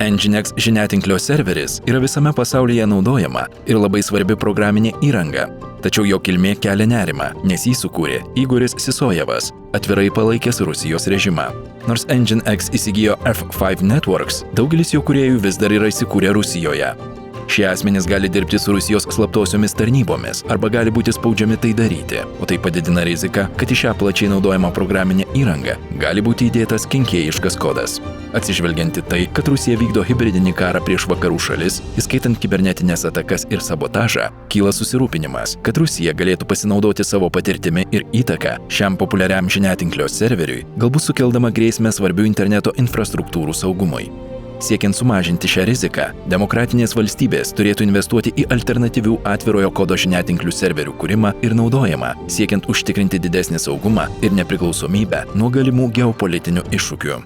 Nginx žiniatinklio serveris yra visame pasaulyje naudojama ir labai svarbi programinė įranga. Tačiau jo kilmė kelia nerimą, nes jį sukūrė Igoris Sisojevas, atvirai palaikęs Rusijos režimą. Nors Nginx įsigijo F5 Networks, daugelis jo kūrėjų vis dar yra įsikūrę Rusijoje. Šie asmenys gali dirbti su Rusijos slaptosiomis tarnybomis arba gali būti spaudžiami tai daryti, o tai padidina riziką, kad į šią plačiai naudojamą programinę įrangą gali būti įdėtas kenkėjiškas kodas. Atsižvelgiant į tai, kad Rusija vykdo hibridinį karą prieš vakarų šalis, įskaitant kibernetinės atakas ir sabotažą, kyla susirūpinimas, kad Rusija galėtų pasinaudoti savo patirtimi ir įtaką šiam populiariam žiniatinklio serveriui, galbūt sukeldama grėsmę svarbių interneto infrastruktūrų saugumui. Siekiant sumažinti šią riziką, demokratinės valstybės turėtų investuoti į alternatyvių atvirojo kodo žiniatinklių serverių kūrimą ir naudojimą, siekiant užtikrinti didesnį saugumą ir nepriklausomybę nuo galimų geopolitinių iššūkių.